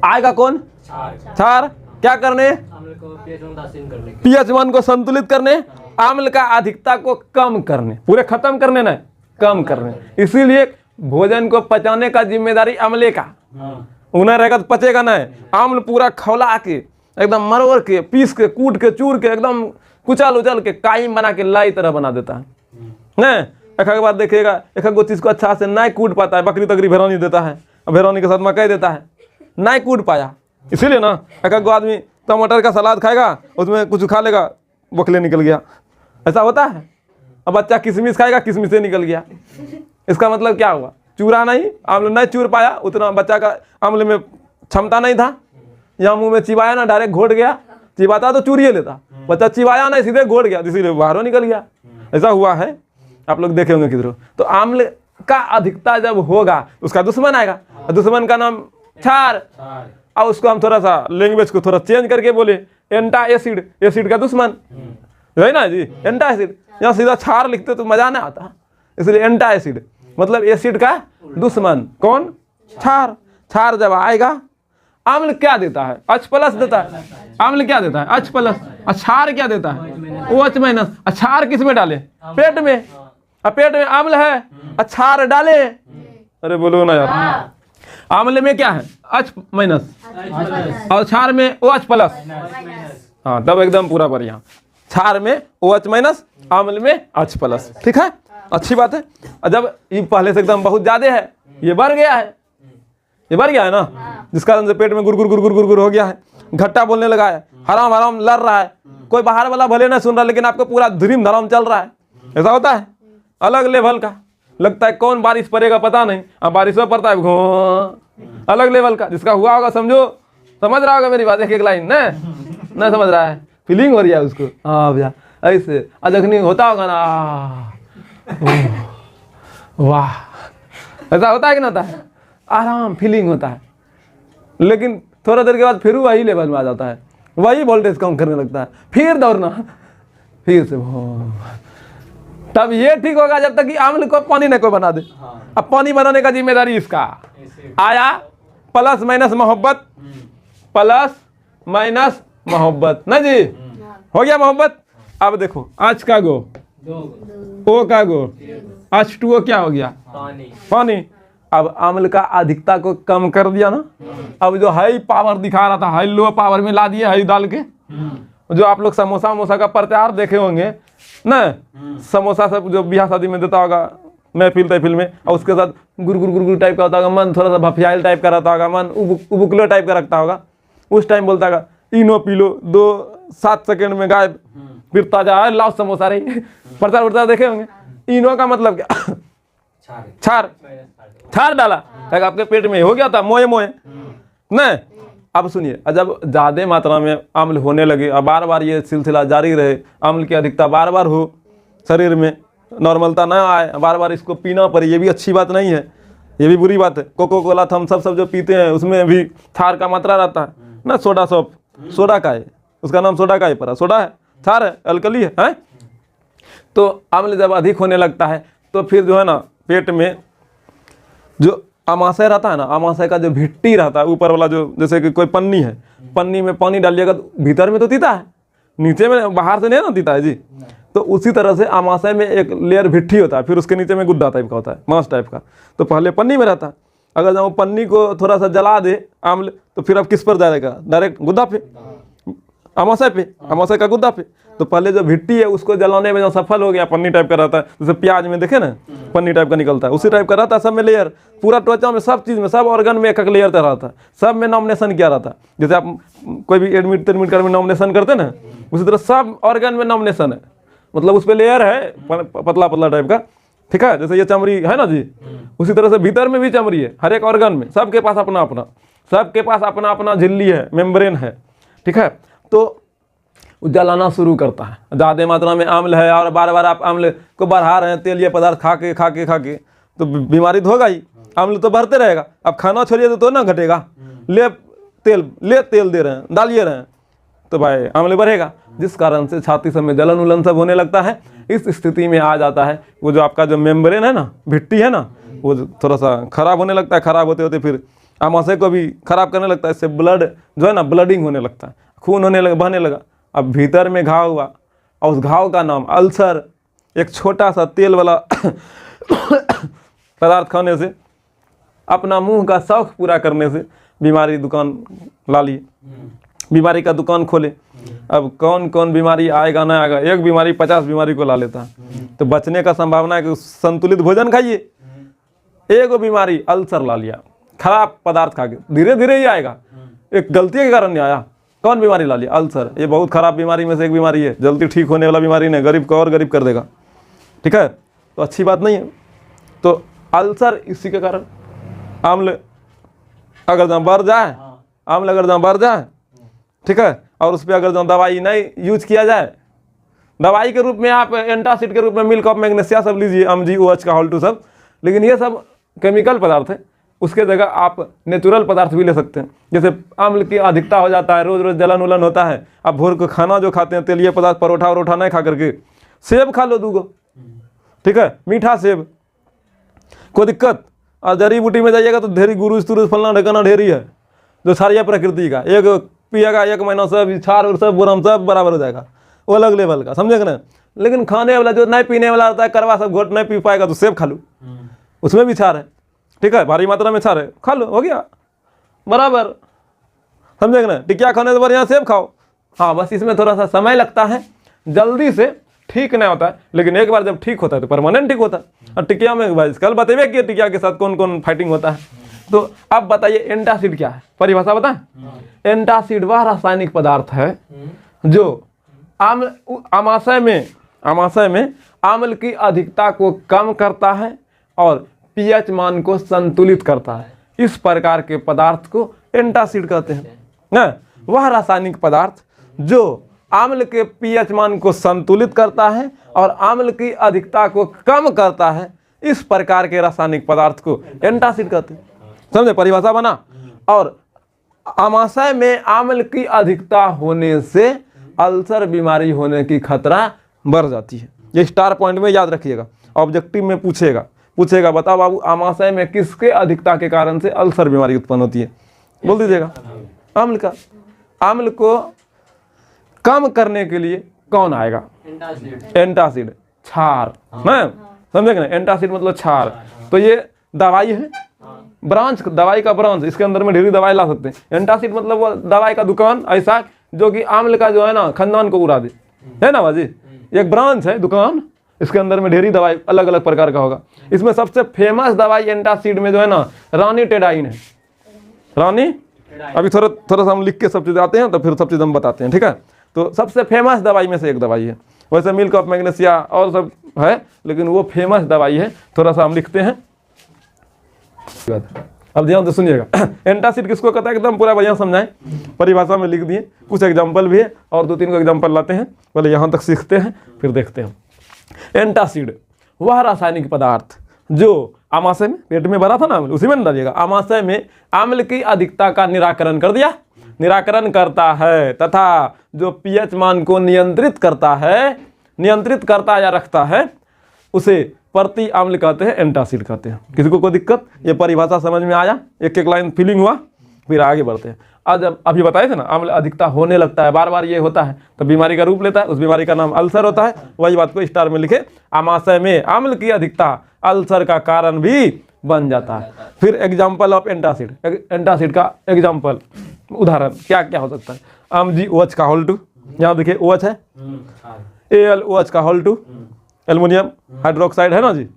आएगा कौन? क्षार। क्या करने? अम्ल को पीएच मान उदासीन करने। पीएच मान को संतुलित करने, अम्ल का अधिकता को कम करने, पूरे खत्म करने नहीं, कम करने। इसीलिए भोजन को पचाने का जिम्मेदारी अम्ले का, उन्हें रहेगा तो पचेगा नहीं। अम्ल पूरा खौला के एकदम मरोड़ के पीस के कूट के चूर के एकदम कुचल उचल के कायम बना के लाई तरह बना देता है। नहीं एक बार देखिएगा, एक गो चीज़ को अच्छा से नहीं कूट पाता है, बकरी तकरी भेरौनी देता है, भेरौनी के साथ मकई देता है, नहीं कूट पाया, इसीलिए ना एक गो आदमी टमाटर का सलाद खाएगा, उसमें कुछ खा लेगा, बकले निकल गया, ऐसा होता है। अब बच्चा किशमिश खाएगा, किशमिश से निकल गया। इसका मतलब क्या हुआ? चूरा नहीं, अम्ल नहीं चूर पाया, उतना बच्चा का अम्ल में क्षमता नहीं था, या मुंह में चिबाया ना, डायरेक्ट घोट गया। चिबाता तो चूरिए लेता, बच्चा चिबाया ना, सीधे घोट गया, इसीलिए बाहरों निकल गया। ऐसा हुआ है, आप लोग देखे होंगे किधरों। तो अम्ल का अधिकता जब होगा उसका दुश्मन आएगा, दुश्मन का नाम क्षार। अब उसको हम थोड़ा सा लैंग्वेज को थोड़ा चेंज करके बोले एंटा एसिड, एसिड का दुश्मन है ना जी, एंटा एसिड। यहाँ सीधा क्षार लिखते तो मजा नहीं आता, इसलिए एंटा एसिड मतलब एसिड का दुश्मन कौन? क्षार। क्षार जब आएगा, अम्ल क्या देता है? H प्लस देता है। अम्ल क्या देता है? H plus. क्षार क्या देता है? OH minus. क्षार किस में डाले? पेट में। अब पेट में अम्ल है, क्षार डाले, अरे बोलो ना यार, अम्ल में क्या है? H माइनस और क्षार में OH प्लस। हाँ तब एकदम पूरा बढ़िया। क्षार में OH माइनस, अम्ल में H प्लस, ठीक है, अच्छी बात है। और जब ये पहले से एकदम बहुत ज्यादा है, ये बढ़ गया है, ये बढ़ गया है ना, जिस कारण से पेट में गुर गुर गुर गुर गुर गुर हो गया है, घट्टा बोलने लगा है, हराम हराम लड़ रहा है, कोई बाहर वाला भले ना सुन रहा, लेकिन आपको पूरा धूम धराम चल रहा है। ऐसा होता है, अलग लेवल का लगता है, कौन बारिश पड़ेगा पता नहीं, अब बारिश में पड़ता है घो, अलग लेवल का। जिसका हुआ होगा समझो, समझ रहा होगा मेरी बात, एक एक लाइन न समझ रहा है, फीलिंग हो रही है उसको, हाँ भैया ऐसे अजखनी होता होगा ना, वाह, ऐसा होता है कि ना होता है, आराम फीलिंग होता है। लेकिन थोड़ा देर के बाद फिर वही लेवल में आ जाता है, वही वोल्टेज कम करने लगता है, फिर दौड़ना, फिर से तब ये ठीक होगा जब तक कि अम्ल को पानी न कोई बना दे। अब पानी बनाने का जिम्मेदारी इसका आया, प्लस माइनस मोहब्बत, प्लस माइनस मोहब्बत ना जी, हो गया मोहब्बत। अब देखो आज का गो, ओ का गो, H2O क्या हो गया? पानी। अब अम्ल का अधिकता को कम कर दिया ना, अब जो हाई पावर दिखा रहा था, हाई लो पावर में ला दिया हाई डाल के। जो आप लोग समोसा वमोसा का प्रचार देखे होंगे ना, समोसा सब जो ब्याह शादी में देता होगा महफिल तहफिल में, और उसके साथ गुर गुर गुर गुर टाइप का होता होगा, मन थोड़ा सा भफियाइल टाइप का रहता होगा, मन उबुकलो टाइप का रखता होगा, उस टाइम बोलता होगा इनो पी लो, 2-7 सेकेंड में गायब, फिर ताजा है लाओ समोसा रही। प्रचार प्रचार देखे होंगे। इनो का मतलब क्या? क्षार। क्षार डाला, आपके पेट में हो गया था मोए मोए, नहीं अब सुनिए, जब ज़्यादा मात्रा में अम्ल होने लगे और बार बार ये सिलसिला जारी रहे, अम्ल की अधिकता बार बार हो, शरीर में नॉर्मलता ना आए, बार बार इसको पीना पड़े, ये भी अच्छी बात नहीं है, ये भी बुरी बात है। कोको कोला थम्स अप सब जो पीते हैं उसमें भी क्षार का मात्रा रहता है ना, सोडा सॉप, सोडा का है, उसका नाम सोडा का ही पड़ा, सोडा है, क्षार है, अल्कली है? तो अम्ल जब अधिक होने लगता है तो फिर जो है ना पेट में जो आमाशय रहता है ना, आमाशय का जो भिट्टी रहता है ऊपर वाला, जो जैसे कि कोई पन्नी है, पन्नी में पानी डालिएगा तो भीतर में तो तीता है, नीचे में बाहर से नहीं ना तीता है जी। तो उसी तरह से आमाशय में एक लेयर भिट्टी होता है, फिर उसके नीचे में गुद्दा टाइप का होता है, मांस टाइप का। तो पहले पन्नी में रहता है, अगर जब पन्नी को थोड़ा सा जला दे अम्ल तो फिर अब किस पर जाएगा? डायरेक्ट गुद्दा पे, आमाशय पे, आमाशय का गुद्दा पे। तो पहले जो भिट्टी है उसको जलाने में जो सफल हो गया, पन्नी टाइप का रहता है, जैसे प्याज में देखे ना पन्नी टाइप का निकलता है, उसी टाइप का रहता है। सब में लेयर, पूरा त्वचा में, सब चीज़ में, सब ऑर्गन में एक एक लेयर रहता है, सब में नॉमिनेशन किया रहता है। जैसे आप कोई भी एडमिट कर में नॉमिनेशन करते ना, उसी तरह सब ऑर्गन में नॉमिनेशन है, मतलब उस पर लेयर है पतला पतला टाइप का, ठीक है। जैसे ये चमड़ी है ना जी, उसी तरह से भीतर में भी चमड़ी है, हर एक ऑर्गन में, सबके पास अपना अपना, सबके पास अपना अपना झिल्ली है, मेम्ब्रेन है, ठीक है। तो जलाना शुरू करता है, ज़्यादा मात्रा में अम्ल है और बार बार आप अम्ल को बढ़ा रहे हैं, तेलीय पदार्थ खा के तो बीमारी तो होगा ही, अम्ल तो बढ़ते रहेगा। अब खाना छोड़िए तो ना घटेगा, ले तेल दे रहे हैं, डालिए रहे हैं, तो भाई अम्ल बढ़ेगा, जिस कारण से छाती सब में जलन उलन सब होने लगता है। इस स्थिति में आ जाता है वो जो आपका जो मेम्ब्रेन है ना, भिट्टी है ना, वो थोड़ा सा खराब होने लगता है, खराब होते होते फिर आमाशय को भी खराब करने लगता है, इससे ब्लड जो है ना ब्लडिंग होने लगता है, खून होने लगा, बहने लगा। अब भीतर में घाव हुआ और उस घाव का नाम अल्सर, एक छोटा सा तेल वाला पदार्थ खाने से, अपना मुंह का शौक पूरा करने से बीमारी दुकान ला लिए, बीमारी का दुकान खोले। अब कौन कौन बीमारी आएगा ना आएगा, एक बीमारी 50 बीमारी को ला लेता है। तो बचने का संभावना है कि संतुलित भोजन खाइए। एक बीमारी अल्सर ला लिया, खराब पदार्थ खा के, धीरे धीरे ही आएगा, एक गलती के कारण नहीं आया। कौन बीमारी ला लिया? अल्सर। ये बहुत खराब बीमारी में से एक बीमारी है, जल्दी ठीक होने वाला बीमारी नहीं, गरीब को और गरीब कर देगा, ठीक है। तो अच्छी बात नहीं है। तो अल्सर इसी के कारण, अम्ल अगर जहाँ बढ़ जाए, अम्ल अगर जहाँ बढ़ जाए, ठीक है, और उस पर अगर जहाँ दवाई नहीं यूज किया जाए, दवाई के रूप में आप एंटासिड के रूप में मिल्क ऑफ मैग्नीशिया सब लीजिए, MgOH का होल्टू सब, लेकिन ये सब केमिकल पदार्थ है। उसके जगह आप नेचुरल पदार्थ भी ले सकते हैं। जैसे अम्ल की अधिकता हो जाता है, रोज रोज जलन उलन होता है, आप भोर को खाना जो खाते हैं तेलीय पदार्थ, परोठा वरोठा नहीं खा करके सेब खा लो 2 गो, ठीक है, मीठा सेब, कोई दिक्कत। और जड़ी बूटी में जाइएगा तो ढेरी गुरुज तुरुज फलना ढकाना ढेरी है, जो सारी प्रकृति का, एक पिएगा 1 महीना सब छार और सब बोरम सब बराबर हो जाएगा, वो अलग लेवल का, समझे ना। लेकिन खाने वाला जो नहीं पीने वाला होता है, करवा सब घोट नहीं पी पाएगा तो सेब खा लो, उसमें भी छार है, ठीक है, भारी मात्रा में छार है, खा लो, हो गया बराबर, समझे ना। टिकिया खाने से बढ़िया सेब खाओ। हाँ, बस इसमें थोड़ा सा समय लगता है, जल्दी से ठीक नहीं होता है, लेकिन एक बार जब ठीक होता है तो परमानेंट ठीक होता है। और टिकिया में भाई कल बतेबे कि टिकिया के साथ कौन कौन फाइटिंग होता है। तो अब बताइए एंटासिड क्या है, परिभाषा बताएं। एंटासिड वह रासायनिक पदार्थ है जो आमाशय में अम्ल की अधिकता को कम करता है और pH मान को संतुलित करता है। इस प्रकार के पदार्थ को एंटासिड कहते हैं ना। वह रासायनिक पदार्थ जो अम्ल के pH मान को संतुलित करता है और अम्ल की अधिकता को कम करता है, इस प्रकार के रासायनिक पदार्थ को एंटासिड कहते हैं। समझे, परिभाषा बना। और आमाशय में अम्ल की अधिकता होने से अल्सर बीमारी होने की खतरा बढ़ जाती है। ये स्टार पॉइंट में याद रखिएगा, ऑब्जेक्टिव में पूछेगा बताओ बाबू, आमाशय में किसके अधिकता के कारण से अल्सर बीमारी उत्पन्न होती है? बोल दीजिएगा अम्ल का। अम्ल को कम करने के लिए कौन आएगा? एंटासिड, क्षार, ना समझे ना। एंटासिड मतलब क्षार। तो ये दवाई है, ब्रांच, दवाई का ब्रांच, इसके अंदर में ढेरी दवाई ला सकते हैं। एंटासिड मतलब वो दवाई का दुकान ऐसा जो कि अम्ल का जो है ना खानदान को उड़ा दे, है ना बाजी। एक ब्रांच है दुकान, इसके अंदर में ढेरी दवाई अलग अलग प्रकार का होगा। इसमें सबसे फेमस दवाई एंटासिड में जो है ना रानीटेडाइन है। रानी, अभी थोड़ा सा हम लिख के सब चीज़ आते हैं तो फिर सब चीज़ हम बताते हैं, ठीक है। तो सबसे फेमस दवाई में से एक दवाई है। वैसे मिल्क ऑफ मैग्नीशिया और सब है, लेकिन वो फेमस दवाई है। थोड़ा सा हम लिखते हैं। अब ध्यान से सुनिएगा। एंटासिड किसको कहता है, एकदम पूरा बढ़िया समझाएं, परिभाषा में लिख दिए, कुछ एग्जाम्पल भी है और 2-3 को एग्जाम्पल लाते हैं, पहले यहाँ तक सीखते हैं फिर देखते हैं। एंटासिड वह रासायनिक पदार्थ जो आमाशय में, पेट में भरा था ना अम्ल, उसी में डालिएगा, आमाशय में अम्ल की अधिकता का निराकरण कर दिया, निराकरण करता है तथा जो पीएच मान को नियंत्रित करता या रखता है उसे प्रति अम्ल कहते हैं, एंटासिड कहते हैं। किसी को कोई दिक्कत, ये परिभाषा समझ में आया, एक एक लाइन फीलिंग हुआ, फिर आगे बढ़ते हैं। आज अभी बताए थे ना, अम्ल अधिकता होने लगता है, बार बार ये होता है तो बीमारी का रूप लेता है, उस बीमारी का नाम अल्सर होता है। वही बात को स्टार में लिखे, आमाशय में अम्ल की अधिकता अल्सर का कारण भी बन जाता है। फिर एग्जाम्पल ऑफ एंटासिड, एंटासिड का एग्जाम्पल उदाहरण क्या क्या हो सकता है। MgOH का होल 2, यहाँ देखिए OH है, AlOH का होल 2, एल्युमिनियम हाइड्रोक्साइड है ना जी,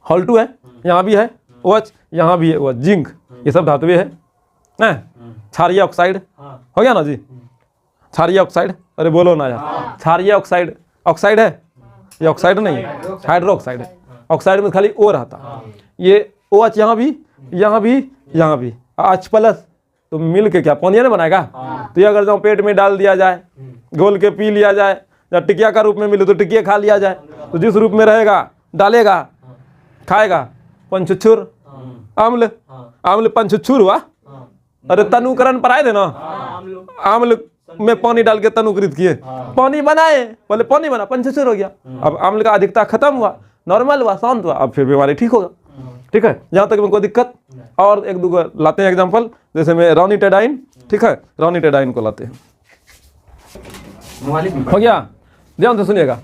होल 2 है, यहाँ भी है OH, यहाँ भी है OH, जिंक, ये सब धातुएं है ना। क्षारीय ऑक्साइड हो गया ना जी, क्षारीय ऑक्साइड, अरे बोलो ना यार, क्षारीय ऑक्साइड, ऑक्साइड है ये, ऑक्साइड नहीं है, हाइड्रोक्साइड है। ऑक्साइड में खाली O रहता, ये OH यहाँ भी, यहाँ भी, यहाँ भी, H+ तो मिल के क्या पानी ना बनाएगा। तो ये अगर जो पेट में डाल दिया जाए, घोल के पी लिया जाए, या टिकिया का रूप में मिले तो टिकिया खा लिया जाए, तो जिस रूप में रहेगा डालेगा खाएगा, पंचुछुर अम्ल, अम्ल पंचुछुर हुआ। अरे तनुकरण पर आए थे ना, अम्ल में पानी डाल के तनुकृत किए, पानी बनाए, बोले पानी बना, पंचुछुर हो गया। अब अम्ल का अधिकता खत्म हुआ, नॉर्मल हुआ, शांत हुआ, अब फिर बीमारी ठीक होगा। ठीक है, यहाँ तक में कोई दिक्कत। और एक दो लाते हैं एग्जाम्पल, जैसे में रोनिटेडाइन, ठीक है, रोनिटेडाइन को लाते हैं, हो गया, ध्यान से सुनिएगा।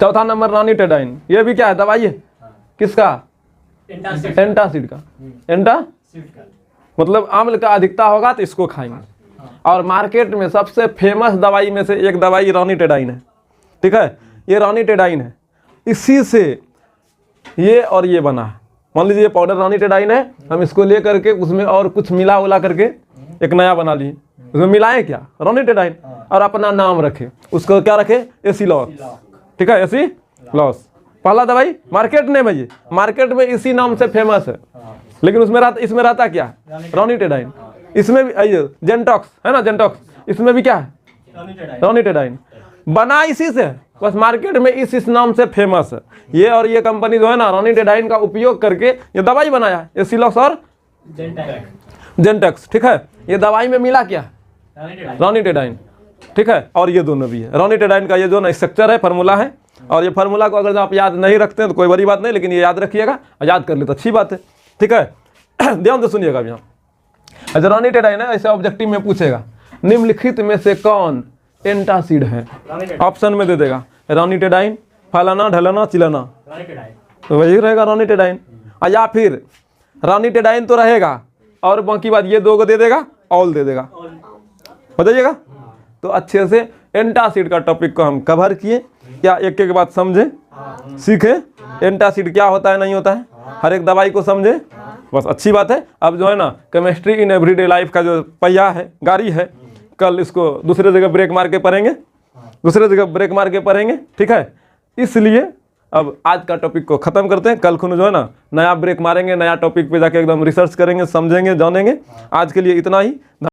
चौथा नंबर रोनिटेडाइन, ये भी क्या है, दवाई है, किसका, एंटासिड का। एंटासिड का मतलब अम्ल का अधिकता होगा तो इसको खाएंगे। और मार्केट में सबसे फेमस दवाई में से एक दवाई रोनिटेडाइन है, ठीक है, ये रोनिटेडाइन है, इसी से ये और ये बना है। मान लीजिए ये पाउडर रोनिटेडाइन है, हम इसको ले करके उसमें और कुछ मिला उला करके एक नया बना लिए, उसमें मिलाएं क्या, रोनिटेडाइन, और अपना नाम रखे, उसको क्या रखे, एसिलॉस, ठीक है, एसिलॉस। पहला दवाई मार्केट नेम है, ये मार्केट में इसी नाम से फेमस है, लेकिन उसमें इसमें रहता क्या है, रोनिटेडाइन। इसमें भी जेंटॉक्स है ना, जेंटॉक्स, इसमें भी क्या है, रोनिटेडाइन, बना इसी से, बस मार्केट में इस नाम से फेमस है ये। और ये कंपनी जो है ना, रोनिटेडाइन का उपयोग करके ये दवाई बनाया है, एसिलॉस और जेंटॉक्स, ठीक है। ये दवाई में मिला क्या, रोनिटेडाइन, ठीक है। और ये दोनों भी है, रोनिटेडाइन का ये जो ना स्ट्रक्चर है, फार्मूला है, और ये फार्मूला को अगर आप याद नहीं रखते हैं तो कोई बड़ी बात नहीं, लेकिन ये याद रखिएगा, याद कर ले तो अच्छी बात है, ठीक है। ध्यान से सुनिएगा यहाँ, अच्छा रोनिटेडाइन है, ऐसे ऑब्जेक्टिव में पूछेगा, निम्नलिखित में से कौन एंटासिड है, ऑप्शन में दे देगा रोनिटेडाइन, फलाना ढलाना चिलाना, तो वही रहेगा रोनिटेडाइन। या फिर रोनिटेडाइन तो रहेगा और बाकी बात ये दो को दे देगा, ऑल दे देगा, बताइएगा। तो अच्छे से एंटासिड का टॉपिक को हम कवर किए, क्या एक एक बात समझे, सीखे, एंटासिड क्या होता है नहीं होता है, हर एक दवाई को समझे, बस अच्छी बात है। अब जो है ना केमिस्ट्री इन एवरीडे लाइफ का जो पहिया है, गाड़ी है, कल इसको दूसरे जगह ब्रेक मार के पढ़ेंगे, दूसरे जगह ब्रेक मार के पढ़ेंगे, ठीक है। इसलिए अब आज का टॉपिक को ख़त्म करते हैं, कल खुद जो है ना नया ब्रेक मारेंगे, नया टॉपिक पे जाके एकदम रिसर्च करेंगे, समझेंगे, जानेंगे। आज के लिए इतना ही।